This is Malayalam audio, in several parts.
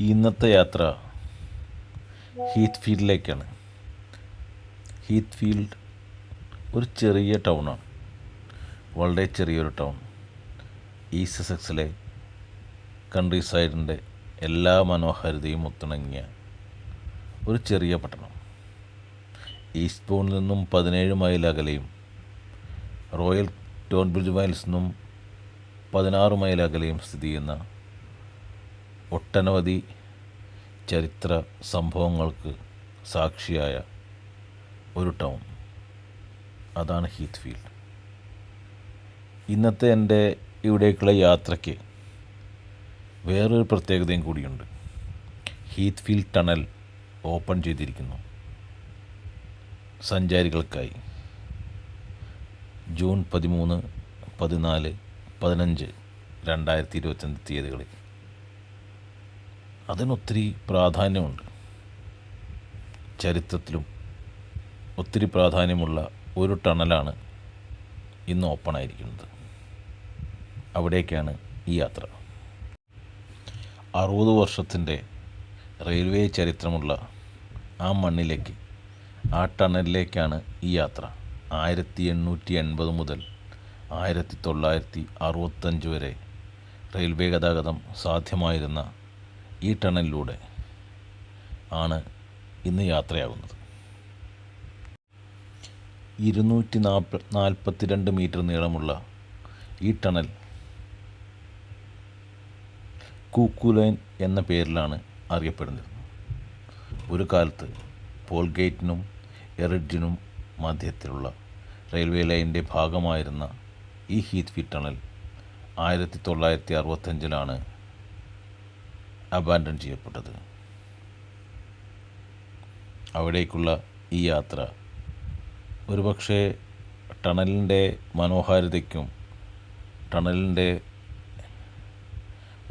ഇന്നത്തെ യാത്ര ഹീത്ത് ഫീൽഡിലേക്കാണ്. ഹീത്ത് ഫീൽഡ് ഒരു ചെറിയ ടൗണാണ്, വളരെ ചെറിയൊരു ടൗൺ. ഈസ്റ്റ് സസെക്സിലെ കൺട്രി സൈഡിൻ്റെ എല്ലാ മനോഹാരിതയും ഒത്തിണങ്ങിയ ഒരു ചെറിയ പട്ടണം. ഈസ്റ്റ് ബോണിൽ നിന്നും 17 മൈൽ അകലെയും റോയൽ ടോൺബ്രിഡ്ജ് മൈൽസ് നിന്നും 16 മൈൽ അകലെയും സ്ഥിതി ചെയ്യുന്ന ഒട്ടനവധി ചരിത്ര സംഭവങ്ങൾക്ക് സാക്ഷിയായ ഒരു ടൗൺ, അതാണ് ഹീത്ത് ഫീൽഡ്. ഇന്നത്തെ എൻ്റെ ഇവിടേക്കുള്ള യാത്രയ്ക്ക് വേറൊരു പ്രത്യേകതയും കൂടിയുണ്ട്. ഹീത്ത് ഫീൽഡ് ടണൽ ഓപ്പൺ ചെയ്തിരിക്കുന്നു സഞ്ചാരികൾക്കായി. ജൂൺ 13, 14, 15, 2025 തീയതികളിൽ. അതിനൊത്തിരി പ്രാധാന്യമുണ്ട്. ചരിത്രത്തിലും ഒത്തിരി പ്രാധാന്യമുള്ള ഒരു ടണലാണ് ഇന്ന് ഓപ്പണായിരിക്കുന്നത്. അവിടേക്കാണ് ഈ യാത്ര. 60 വർഷത്തിൻ്റെ റെയിൽവേ ചരിത്രമുള്ള ആ മണ്ണിലേക്ക്, ആ ടണലിലേക്കാണ് ഈ യാത്ര. 1880 മുതൽ 1965 വരെ റെയിൽവേ ഗതാഗതം സാധ്യമായിരുന്ന ഈ ടണലിലൂടെ ആണ് ഇന്ന് യാത്രയാകുന്നത്. 242 മീറ്റർ നീളമുള്ള ഈ ടണൽ കൂക്കു ലൈൻ എന്ന പേരിലാണ് അറിയപ്പെടുന്നത്. ഒരു കാലത്ത് പോൾഗേറ്റിനും എറിഡ്ജിനും മധ്യത്തിലുള്ള റെയിൽവേ ലൈനിൻ്റെ ഭാഗമായിരുന്ന ഈ ഹീത്ത് ഫീൽഡ് ടണൽ 1965 അബാൻഡൺ ചെയ്യപ്പെട്ടത്. അവിടേക്കുള്ള ഈ യാത്ര ഒരുപക്ഷെ ടണലിൻ്റെ മനോഹാരിതയ്ക്കും ടണലിൻ്റെ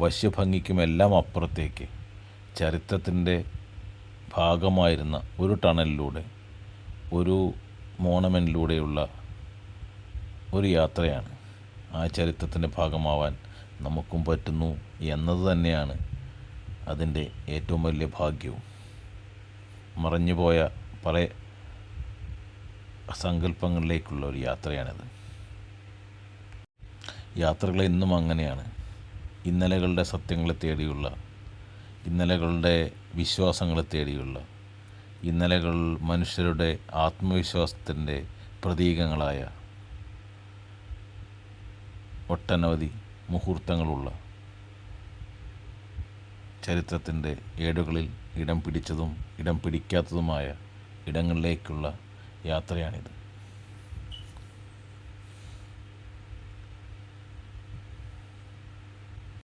വശ്യഭംഗിക്കുമെല്ലാം അപ്പുറത്തേക്ക് ചരിത്രത്തിൻ്റെ ഭാഗമായിരുന്ന ഒരു ടണലിലൂടെ, ഒരു മോണമെൻറ്റിലൂടെയുള്ള ഒരു യാത്രയാണ്. ആ ചരിത്രത്തിൻ്റെ ഭാഗമാവാൻ നമുക്കും പറ്റുന്നു എന്നത് തന്നെയാണ് അതിൻ്റെ ഏറ്റവും വലിയ ഭാഗ്യവും. മറഞ്ഞുപോയ പല സങ്കല്പങ്ങളിലേക്കുള്ള ഒരു യാത്രയാണിത്. യാത്രകൾ എന്നും അങ്ങനെയാണ്. ഇന്നലകളുടെ സത്യങ്ങളെ തേടിയുള്ള, ഇന്നലകളുടെ വിശ്വാസങ്ങളെ തേടിയുള്ള, ഇന്നലകൾ മനുഷ്യരുടെ ആത്മവിശ്വാസത്തിൻ്റെ പ്രതീകങ്ങളായ ഒട്ടനവധി മുഹൂർത്തങ്ങളുള്ള, ചരിത്രത്തിൻ്റെ ഏടുകളിൽ ഇടം പിടിച്ചതും ഇടം പിടിക്കാത്തതുമായ ഇടങ്ങളിലേക്കുള്ള യാത്രയാണിത്.